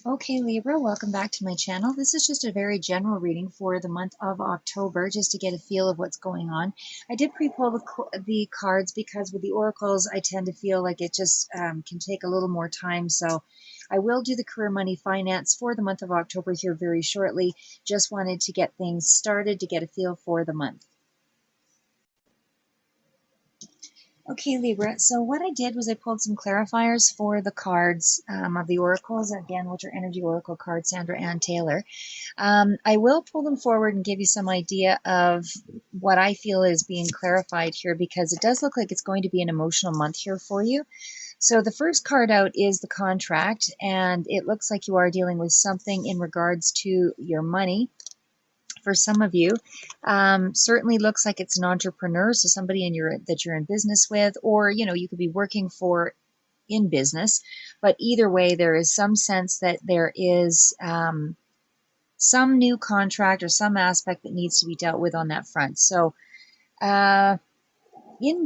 Okay, Libra, welcome back to my channel. This is just a very general reading for the month of October, just to get a feel of what's going on. I did pre-pull the cards because with the oracles, I tend to feel like it just can take a little more time. So I will do the career, money, finance for the month of October here very shortly. Just wanted to get things started to get a feel for the month. Okay, Libra, so what I did was I pulled some clarifiers for the cards of the oracles, again, which are energy oracle cards, Sandra Ann Taylor. I will pull them forward and give you some idea of what I feel is being clarified here, because it does look like it's going to be an emotional month here for you. So the first card out is the contract, and it looks like you are dealing with something in regards to your money. For some of you, certainly looks like it's an entrepreneur, so somebody that you're in business with, or you could be working for in business. But either way, there is some sense that there is some new contract or some aspect that needs to be dealt with on that front. So in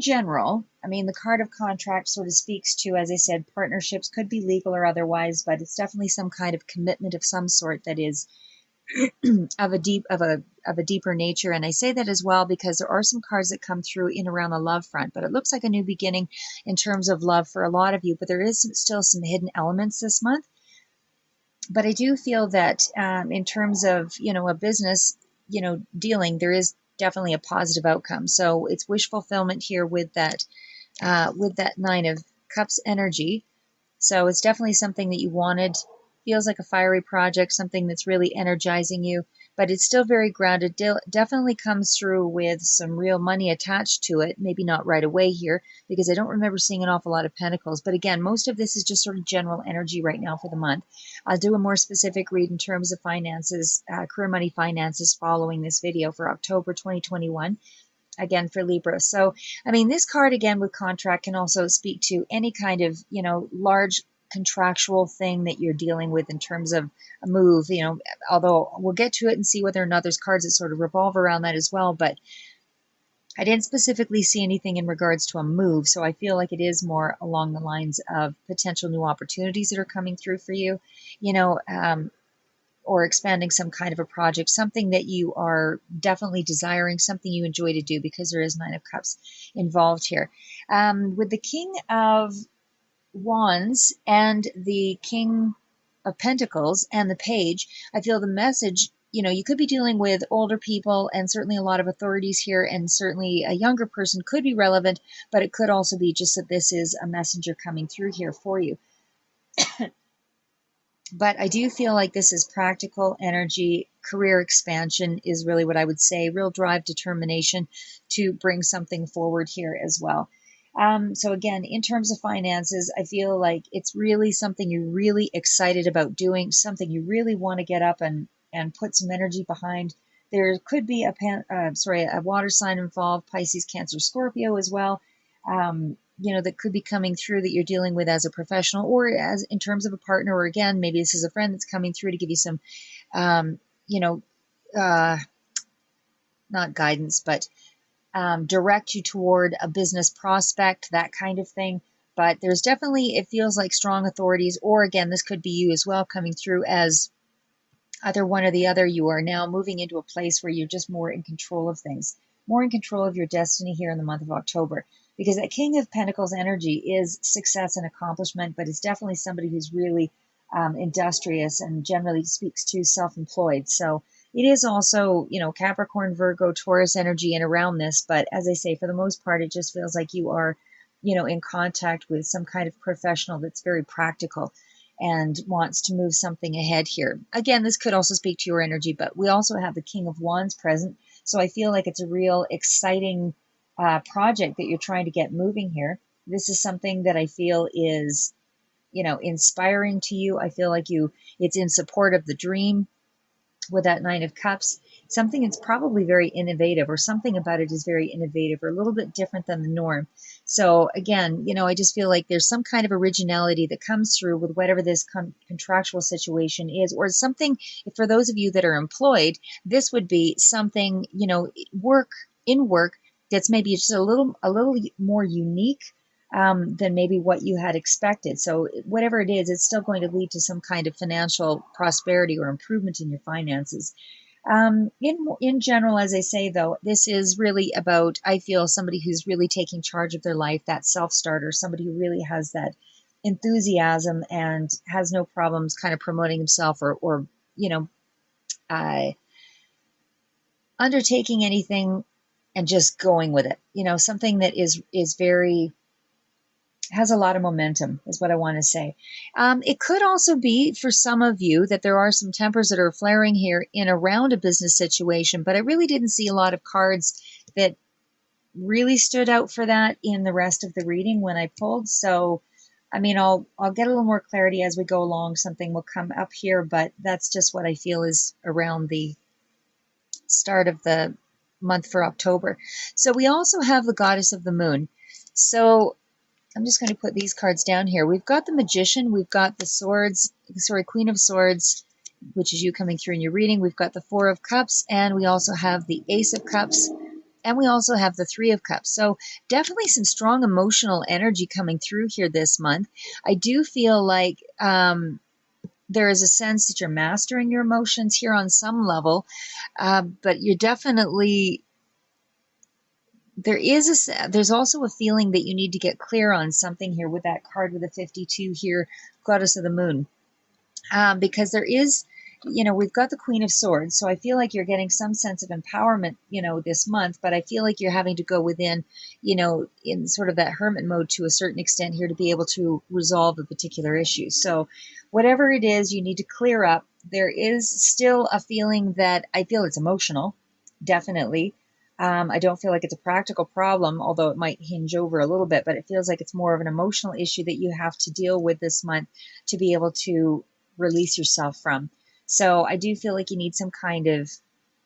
general, I mean, the card of contract sort of speaks to, as I said, partnerships, could be legal or otherwise, but it's definitely some kind of commitment of some sort that is of a deeper nature. And I say that as well because there are some cards that come through in around the love front, but it looks like a new beginning in terms of love for a lot of you. But there is still some hidden elements this month. But I do feel that in terms of a business dealing, there is definitely a positive outcome. So it's wish fulfillment here with that Nine of Cups energy. So it's definitely something that you wanted. Feels like a fiery project, something that's really energizing you, but it's still very grounded. Definitely comes through with some real money attached to it. Maybe not right away here, because I don't remember seeing an awful lot of pentacles. But again, most of this is just sort of general energy right now for the month. I'll do a more specific read in terms of finances, career, money, finances following this video for October 2021. Again, for Libra. So, I mean, this card again with contract can also speak to any kind of, large contractual thing that you're dealing with in terms of a move, although we'll get to it and see whether or not there's cards that sort of revolve around that as well. But I didn't specifically see anything in regards to a move. So I feel like it is more along the lines of potential new opportunities that are coming through for you, or expanding some kind of a project, something that you are definitely desiring, something you enjoy to do, because there is Nine of Cups involved here. With the King of Wands and the King of Pentacles and the Page, I feel the message, you could be dealing with older people and certainly a lot of authorities here, and certainly a younger person could be relevant, but it could also be just that this is a messenger coming through here for you. But I do feel like this is practical energy. Career expansion is really what I would say. Real drive, determination to bring something forward here as well. So again, in terms of finances, I feel like it's really something you're really excited about doing, something you really want to get up and put some energy behind. There could be a water sign involved, Pisces, Cancer, Scorpio as well. That could be coming through that you're dealing with as a professional, or as in terms of a partner, or again, maybe this is a friend that's coming through to give you some, not guidance, but direct you toward a business prospect, that kind of thing. But there's definitely, it feels like strong authorities, or again, this could be you as well coming through as either one or the other. You are now moving into a place where you're just more in control of things, more in control of your destiny here in the month of October. Because that King of Pentacles energy is success and accomplishment, but it's definitely somebody who's really industrious and generally speaks to self-employed. So it is also, Capricorn, Virgo, Taurus energy and around this. But as I say, for the most part, it just feels like you are, in contact with some kind of professional that's very practical and wants to move something ahead here. Again, this could also speak to your energy, but we also have the King of Wands present. So I feel like it's a real exciting project that you're trying to get moving here. This is something that I feel is, inspiring to you. I feel like it's in support of the dream with that Nine of Cups. Something that's probably very innovative, or something about it is very innovative or a little bit different than the norm. So again, I just feel like there's some kind of originality that comes through with whatever this contractual situation is, or something. For those of you that are employed, this would be something, work that's maybe just a little more unique, than maybe what you had expected. So whatever it is, it's still going to lead to some kind of financial prosperity or improvement in your finances. In general, as I say, though, this is really about, I feel, somebody who's really taking charge of their life, that self-starter, somebody who really has that enthusiasm and has no problems kind of promoting himself or you know, uh, undertaking anything and just going with it. You know, something that is very has a lot of momentum is what I want to say. It could also be for some of you that there are some tempers that are flaring here in around a business situation, but I really didn't see a lot of cards that really stood out for that in the rest of the reading when I pulled. So, I mean, I'll get a little more clarity as we go along. Something will come up here, but that's just what I feel is around the start of the month for October. So we also have the Goddess of the Moon. So I'm just going to put these cards down here. We've got the Magician, we've got the Swords, sorry, Queen of Swords, which is you coming through in your reading. We've got the Four of Cups, and we also have the Ace of Cups, and we also have the Three of Cups. So definitely some strong emotional energy coming through here this month. I do feel like there is a sense that you're mastering your emotions here on some level, but you're definitely there's also a feeling that you need to get clear on something here with that card with the 52 here, Goddess of the Moon, because there is, you know, we've got the Queen of Swords, so I feel like you're getting some sense of empowerment, you know, this month, but I feel like you're having to go within, you know, in sort of that hermit mode to a certain extent here to be able to resolve a particular issue. So whatever it is you need to clear up, there is still a feeling that I feel it's emotional, definitely. I don't feel like it's a practical problem, although it might hinge over a little bit, but it feels like it's more of an emotional issue that you have to deal with this month to be able to release yourself from. So I do feel like you need some kind of,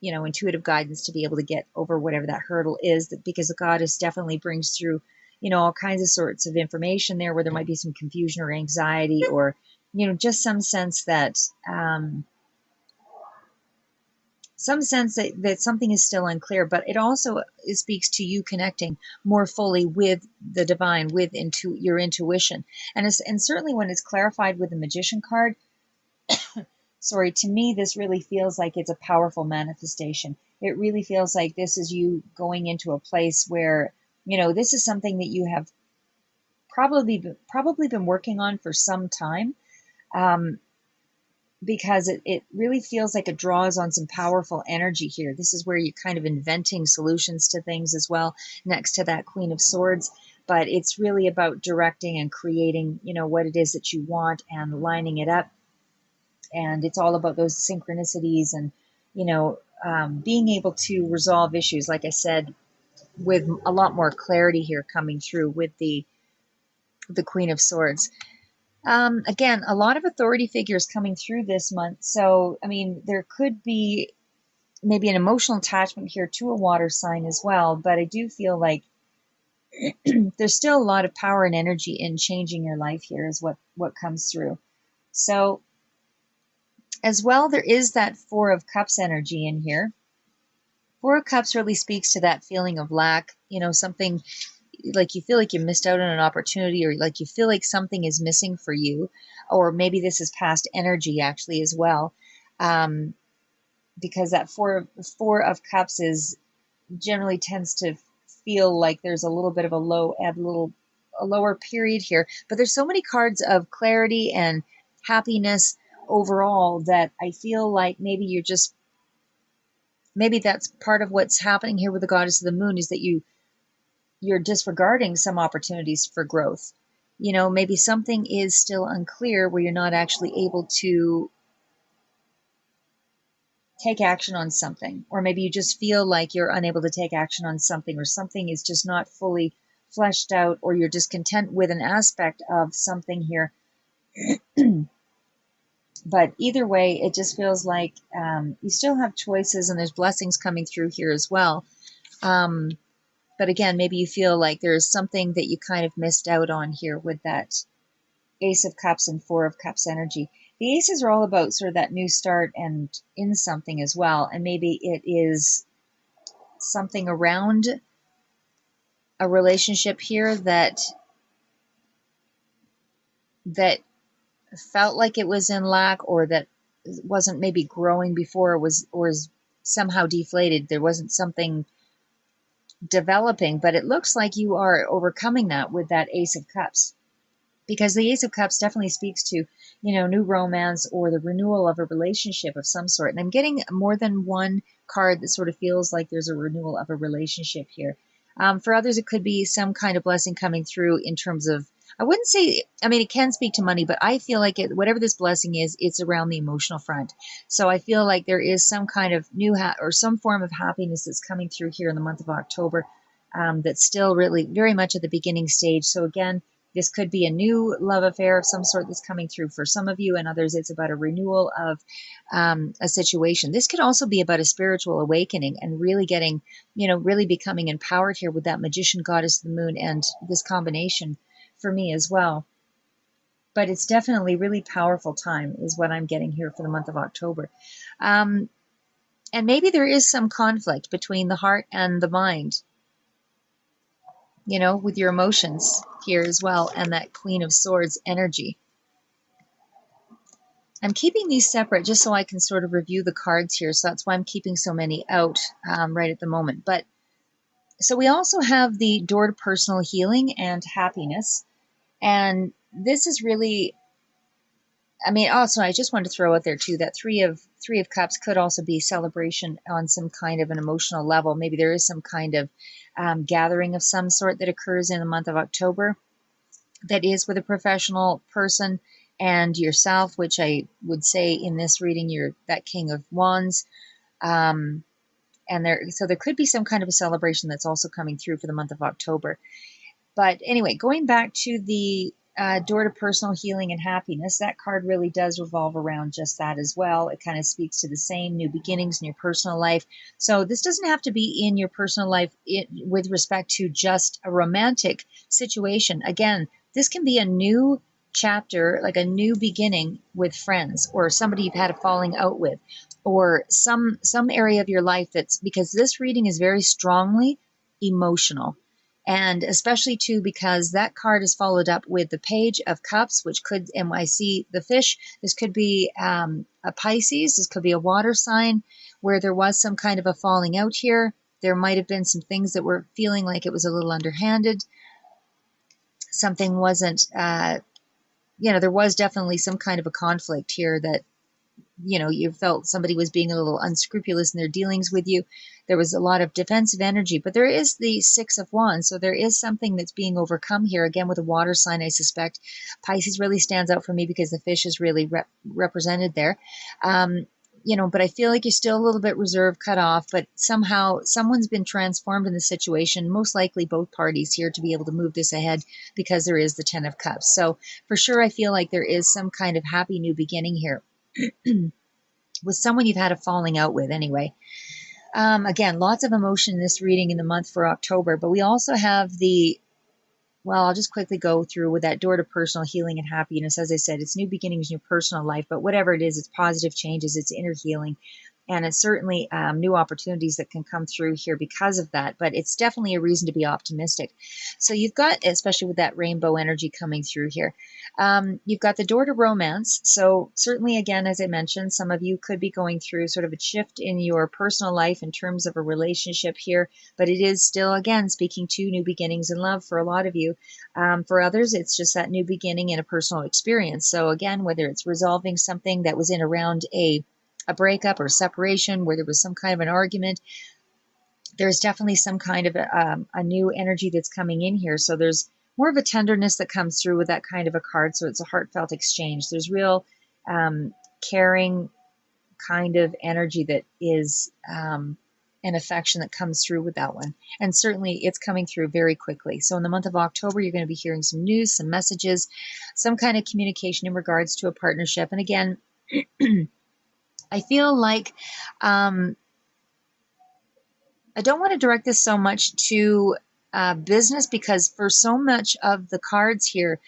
you know, intuitive guidance to be able to get over whatever that hurdle is, that because the goddess definitely brings through, you know, all kinds of sorts of information there where there might be some confusion or anxiety or, you know, just some sense that, that something is still unclear, but it also speaks to you connecting more fully with the divine, with your intuition. And certainly when it's clarified with the Magician card, sorry, to me, this really feels like it's a powerful manifestation. It really feels like this is you going into a place where, you know, this is something that you have probably been working on for some time. Because it really feels like it draws on some powerful energy here. This is where you're kind of inventing solutions to things as well, next to that Queen of Swords. But it's really about directing and creating, you know, what it is that you want and lining it up. And it's all about those synchronicities and, you know, being able to resolve issues, like I said, with a lot more clarity here coming through with the Queen of Swords. Again, a lot of authority figures coming through this month. So, I mean, there could be maybe an emotional attachment here to a water sign as well, but I do feel like there's still a lot of power and energy in changing your life here is what comes through. So, as well, there is that Four of Cups energy in here. Four of Cups really speaks to that feeling of lack, you know, something like you feel like you missed out on an opportunity or like you feel like something is missing for you, or maybe this is past energy actually as well, because that four of Cups is generally tends to feel like there's a little bit of a low ebb, a lower period here, but there's so many cards of clarity and happiness overall that I feel like maybe that's part of what's happening here with the Goddess of the Moon is that you're disregarding some opportunities for growth. You know, maybe something is still unclear where you're not actually able to take action on something, or maybe you just feel like you're unable to take action on something, or something is just not fully fleshed out, or you're discontent with an aspect of something here. But either way, it just feels like you still have choices and there's blessings coming through here as well. But again, maybe you feel like there's something that you kind of missed out on here with that Ace of Cups and Four of Cups energy. The aces are all about sort of that new start and in something as well. And maybe it is something around a relationship here that that felt like it was in lack, or that wasn't maybe growing before, or is somehow deflated. There wasn't something developing, but it looks like you are overcoming that with that Ace of Cups, because the Ace of Cups definitely speaks to, new romance or the renewal of a relationship of some sort. And I'm getting more than one card that sort of feels like there's a renewal of a relationship here. For others, it could be some kind of blessing coming through in terms of, I wouldn't say, I mean, it can speak to money, but I feel like whatever this blessing is, it's around the emotional front. So I feel like there is some kind of new or some form of happiness that's coming through here in the month of October, that's still really very much at the beginning stage. So again, this could be a new love affair of some sort that's coming through for some of you, and others it's about a renewal of a situation. This could also be about a spiritual awakening and really getting, really becoming empowered here with that Magician, Goddess of the Moon, and this combination for me as well. But it's definitely really powerful time is what I'm getting here for the month of October. And maybe there is some conflict between the heart and the mind, with your emotions here as well, and that Queen of Swords energy. I'm keeping these separate just so I can sort of review the cards here, so that's why I'm keeping so many out right at the moment. But so we also have the door to personal healing and happiness, and this is really, I mean, also I just wanted to throw out there too that three of cups could also be celebration on some kind of an emotional level. Maybe there is some kind of gathering of some sort that occurs in the month of October that is with a professional person and yourself, which I would say in this reading you're that King of Wands. And so there could be some kind of a celebration that's also coming through for the month of October. But anyway, going back to the door to personal healing and happiness, that card really does revolve around just that as well. It kind of speaks to the same new beginnings in your personal life. So this doesn't have to be in your personal life with respect to just a romantic situation. Again, this can be a new chapter, like a new beginning with friends or somebody you've had a falling out with, or some area of your life that's, because this reading is very strongly emotional. And especially too, because that card is followed up with the Page of Cups, which could, and I see the fish, this could be a Pisces, this could be a water sign where there was some kind of a falling out here. There might have been some things that were feeling like it was a little underhanded. Something wasn't, there was definitely some kind of a conflict here that, you felt somebody was being a little unscrupulous in their dealings with you. There was a lot of defensive energy, but there is the Six of Wands. So there is something that's being overcome here. Again, with a water sign, I suspect. Pisces really stands out for me because the fish is really represented there. But I feel like you're still a little bit reserved, cut off, but somehow someone's been transformed in the situation, most likely both parties here, to be able to move this ahead because there is the Ten of Cups. So for sure, I feel like there is some kind of happy new beginning here. With someone you've had a falling out with anyway. Again, lots of emotion in this reading in the month for October, but we also have I'll just quickly go through with that door to personal healing and happiness. As I said, it's new beginnings in your personal life, but whatever it is, it's positive changes, it's inner healing, and it's certainly new opportunities that can come through here because of that, but it's definitely a reason to be optimistic. So you've got, especially with that rainbow energy coming through here, you've got the door to romance. So certainly, again, as I mentioned, some of you could be going through sort of a shift in your personal life in terms of a relationship here, but it is still, again, speaking to new beginnings in love for a lot of you. For others, it's just that new beginning in a personal experience. So again, whether it's resolving something that was in around a breakup or separation where there was some kind of an argument, there's definitely some kind of a new energy that's coming in here. So there's more of a tenderness that comes through with that kind of a card. So it's a heartfelt exchange. There's real caring kind of energy that is an affection that comes through with that one. And certainly it's coming through very quickly. So in the month of October, you're going to be hearing some news, some messages, some kind of communication in regards to a partnership. And again, I feel like I don't want to direct this so much to business, because for so much of the cards here,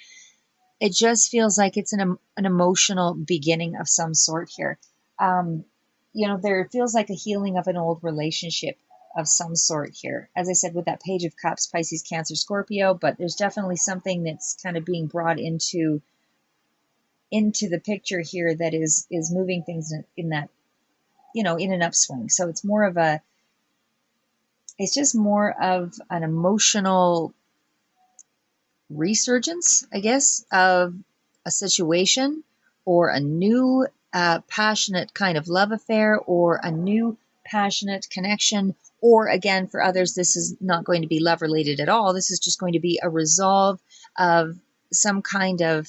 it just feels like it's an emotional beginning of some sort here. There feels like a healing of an old relationship of some sort here. As I said, with that Page of Cups, Pisces, Cancer, Scorpio, but there's definitely something that's kind of being brought into into the picture here that is moving things in that, in an upswing. So it's more of a, it's just more of an emotional resurgence, I guess, of a situation or a new passionate kind of love affair or a new passionate connection. Or again, for others, this is not going to be love related at all. This is just going to be a resolve of some kind of,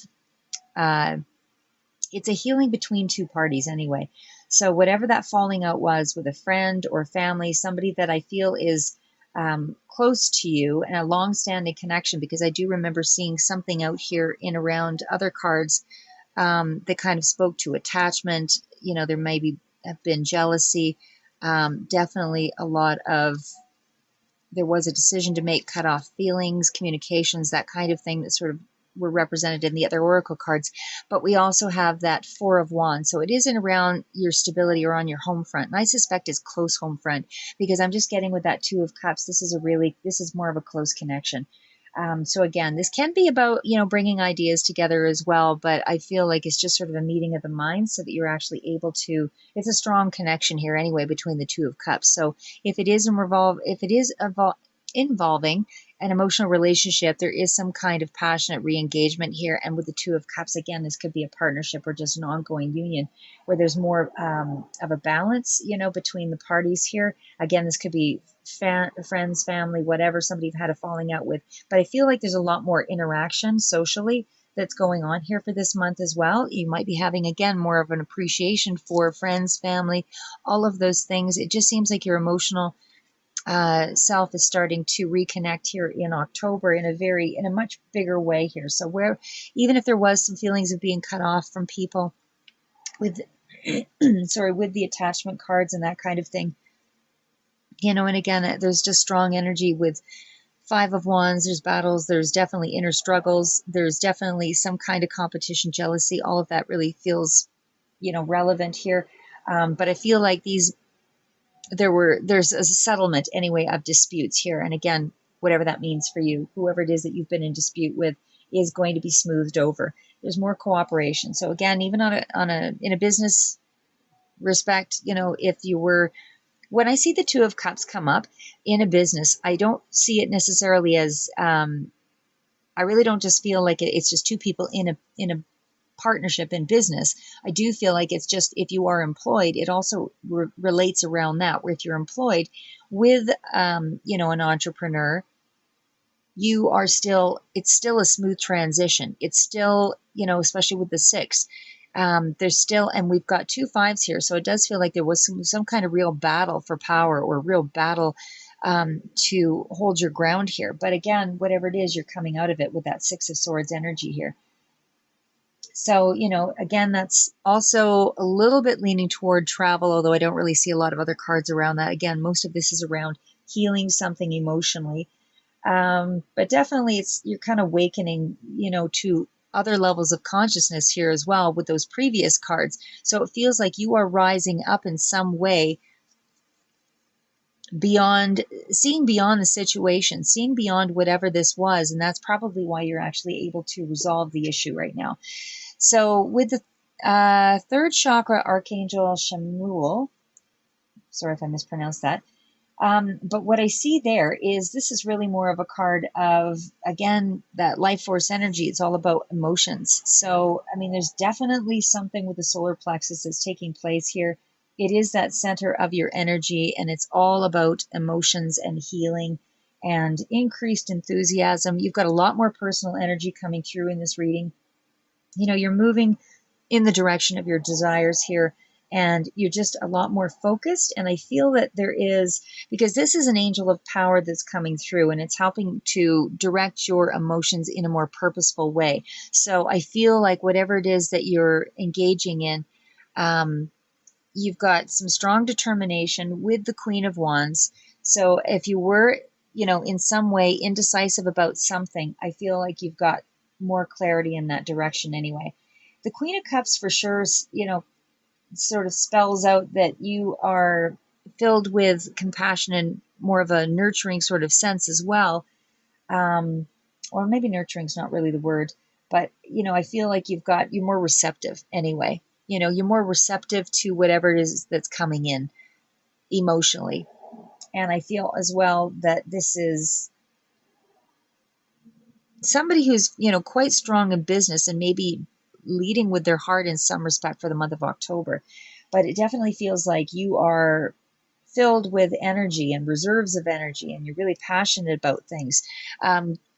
it's a healing between two parties anyway. So whatever that falling out was with a friend or family, somebody that I feel is close to you and a long-standing connection, because I do remember seeing something out here in around other cards that kind of spoke to attachment. There maybe have been jealousy, definitely a lot of, there was a decision to make, cut off feelings, communications, that kind of thing that sort of were represented in the other oracle cards. But we also have that Four of Wands. So it is in around your stability or on your home front. And I suspect it's close home front, because I'm just getting with that Two of Cups. This is more of a close connection. So again, this can be about, bringing ideas together as well, but I feel like it's just sort of a meeting of the minds so that you're actually able to, it's a strong connection here anyway between the Two of Cups. So if it is involving an emotional relationship, there is some kind of passionate re-engagement here. And with the Two of Cups, again, this could be a partnership or just an ongoing union where there's more of a balance, between the parties here. Again, this could be friends, family, whatever, somebody you've had a falling out with. But I feel like there's a lot more interaction socially that's going on here for this month as well. You might be having, again, more of an appreciation for friends, family, all of those things. It just seems like your emotional self is starting to reconnect here in October in a much bigger way here. So where, even if there was some feelings of being cut off from people with, with the attachment cards and that kind of thing, and again, there's just strong energy with Five of Wands. There's battles, there's definitely inner struggles, there's definitely some kind of competition, jealousy, all of that really feels, relevant here. But I feel like there's a settlement anyway of disputes here. And again, whatever that means for you, whoever it is that you've been in dispute with is going to be smoothed over. There's more cooperation. So again, even in a business respect, if you were, when I see the Two of Cups come up in a business, I don't see it necessarily as, I really don't just feel like it's just two people in a partnership in business. I do feel like it's just, if you are employed, it also relates around that, where if you're employed with, an entrepreneur, it's still a smooth transition. It's still, especially with the six, there's still, and we've got two fives here. So it does feel like there was some kind of real battle for power or real battle to hold your ground here. But again, whatever it is, you're coming out of it with that Six of Swords energy here. So, again, that's also a little bit leaning toward travel, although I don't really see a lot of other cards around that. Again, most of this is around healing something emotionally. But definitely you're kind of awakening, to other levels of consciousness here as well with those previous cards. So it feels like you are rising up in some way seeing beyond the situation, seeing beyond whatever this was. And that's probably why you're actually able to resolve the issue right now. So with the third chakra, Archangel Shamuel, sorry if I mispronounced that, but what I see there is this is really more of a card of, again, that life force energy. It's all about emotions. So, there's definitely something with the solar plexus that's taking place here. It is that center of your energy, and it's all about emotions and healing and increased enthusiasm. You've got a lot more personal energy coming through in this reading. You're moving in the direction of your desires here, and you're just a lot more focused. And I feel that there is, because this is an angel of power that's coming through, and it's helping to direct your emotions in a more purposeful way. So I feel like whatever it is that you're engaging in, you've got some strong determination with the Queen of Wands. So if you were, in some way indecisive about something, I feel like you've got more clarity in that direction anyway. The Queen of Cups for sure, sort of spells out that you are filled with compassion and more of a nurturing sort of sense as well. Or maybe nurturing is not really the word, But, I feel like you're more receptive anyway. You're more receptive to whatever it is that's coming in emotionally. And I feel as well that this is somebody who's, quite strong in business and maybe leading with their heart in some respect for the month of October. But it definitely feels like you are filled with energy and reserves of energy, and you're really passionate about things.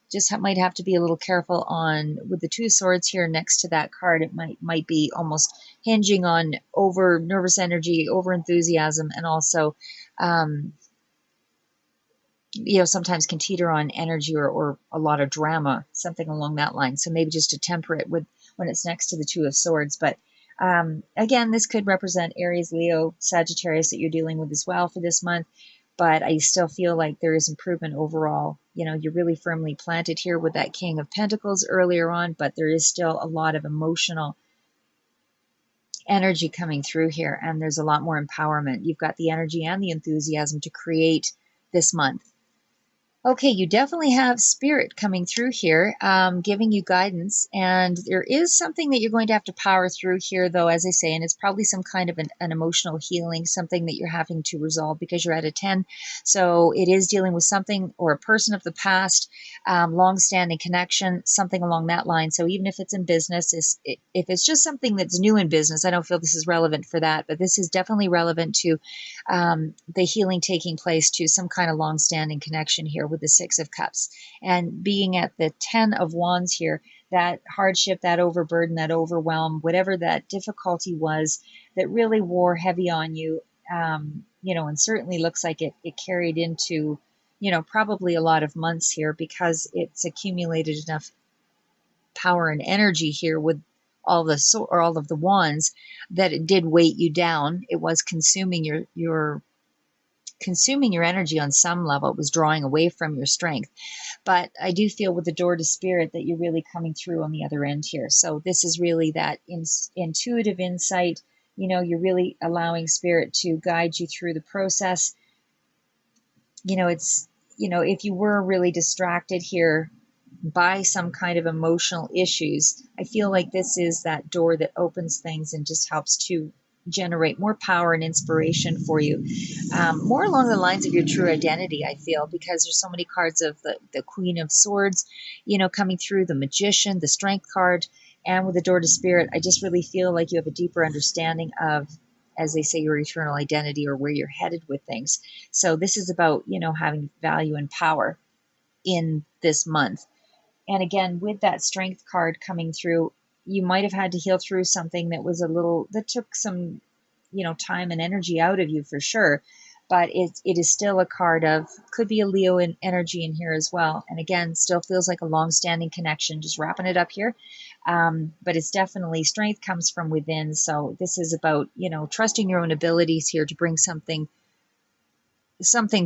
Just might have to be a little careful on with the Two of Swords here next to that card. It might be almost hinging on over nervous energy, over enthusiasm, and also sometimes can teeter on energy or a lot of drama, something along that line. So maybe just to temper it with when it's next to the Two of Swords. But again, this could represent Aries, Leo, Sagittarius that you're dealing with as well for this month. But I still feel like there is improvement overall. You're really firmly planted here with that King of Pentacles earlier on, but there is still a lot of emotional energy coming through here, and there's a lot more empowerment. You've got the energy and the enthusiasm to create this month. Okay, you definitely have spirit coming through here, giving you guidance, and there is something that you're going to have to power through here, though, as I say, and it's probably some kind of an emotional healing, something that you're having to resolve because you're at a 10. So it is dealing with something or a person of the past, long-standing connection, something along that line. So even if it's in business, if it's just something that's new in business, I don't feel this is relevant for that, but this is definitely relevant to the healing taking place to some kind of long-standing connection here with the Six of Cups. And being at the 10 of Wands here, that hardship, that overburden, that overwhelm, whatever that difficulty was that really wore heavy on you, and certainly looks like it carried into, probably a lot of months here because it's accumulated enough power and energy here with all of the wands that it did weight you down. It was consuming your energy on some level. It was drawing away from your strength. But I do feel with the door to spirit that you're really coming through on the other end here. So this is really that intuitive insight. You're really allowing spirit to guide you through the process. It's, if you were really distracted here by some kind of emotional issues, I feel like this is that door that opens things and just helps to generate more power and inspiration for you, more along the lines of your true identity, I feel, because there's so many cards of the Queen of Swords, coming through, the Magician, the Strength card, and with the door to spirit, I just really feel like you have a deeper understanding of, as they say, your eternal identity or where you're headed with things. So this is about, having value and power in this month. And again, with that Strength card coming through, you might have had to heal through something that took some, time and energy out of you for sure. But it is still a card of, could be a Leo energy in here as well. And again, still feels like a long-standing connection, just wrapping it up here. But it's definitely, strength comes from within. So this is about, trusting your own abilities here to bring something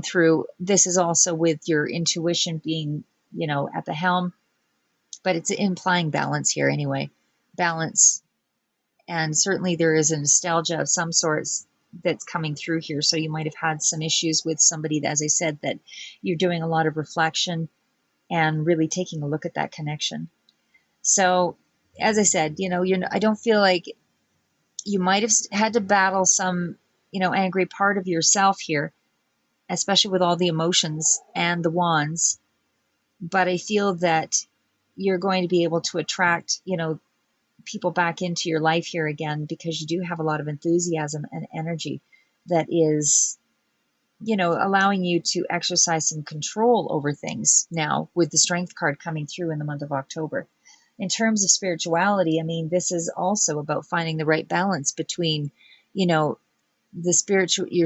through. This is also with your intuition being, at the helm. But it's implying balance here anyway. Balance. And certainly there is a nostalgia of some sorts that's coming through here. So you might have had some issues with somebody, that, as I said, that you're doing a lot of reflection and really taking a look at that connection. So, as I said, I don't feel like you might have had to battle some, angry part of yourself here, especially with all the emotions and the wands. But I feel that you're going to be able to attract, people back into your life here again, because you do have a lot of enthusiasm and energy that is, allowing you to exercise some control over things now with the Strength card coming through in the month of October. In terms of spirituality, I mean, this is also about finding the right balance between, your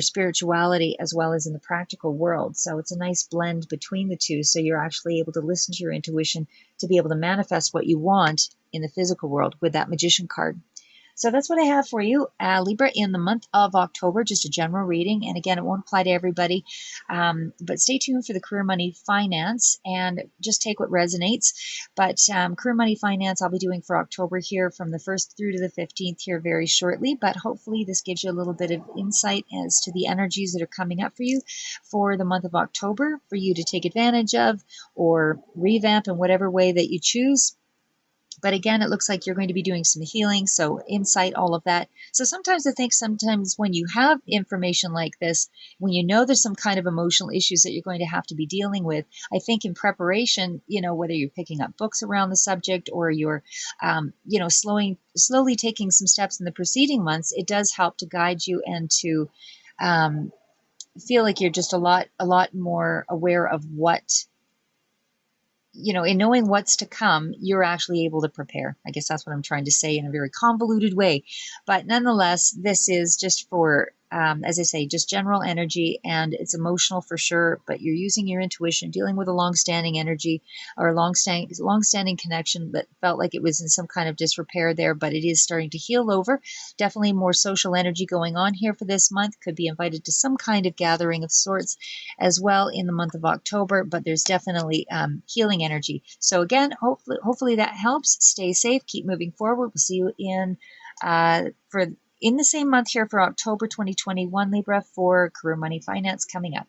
spirituality as well as in the practical world. So it's a nice blend between the two. So you're actually able to listen to your intuition to be able to manifest what you want in the physical world with that Magician card. So that's what I have for you, Libra, in the month of October, just a general reading. And again, it won't apply to everybody, but stay tuned for the career, money, finance, and just take what resonates. But career, money, finance, I'll be doing for October here from the 1st through to the 15th here very shortly. But hopefully this gives you a little bit of insight as to the energies that are coming up for you for the month of October, for you to take advantage of or revamp in whatever way that you choose. But again, it looks like you're going to be doing some healing, so insight, all of that. So sometimes I think sometimes when you have information like this, when you know there's some kind of emotional issues that you're going to have to be dealing with, I think in preparation, whether you're picking up books around the subject or you're, slowly taking some steps in the preceding months, it does help to guide you and to feel like you're just a lot more aware of what, in knowing what's to come, you're actually able to prepare. I guess that's what I'm trying to say in a very convoluted way. But nonetheless, this is just for, as I say, just general energy, and it's emotional for sure, but you're using your intuition, dealing with a long-standing energy or a long-standing connection that felt like it was in some kind of disrepair there, but it is starting to heal over. Definitely more social energy going on here for this month. Could be invited to some kind of gathering of sorts as well in the month of October, but there's definitely healing energy. So again, hopefully that helps. Stay safe, keep moving forward. We'll see you in the same month here for October 2021, Libra, for career, money, finance coming up.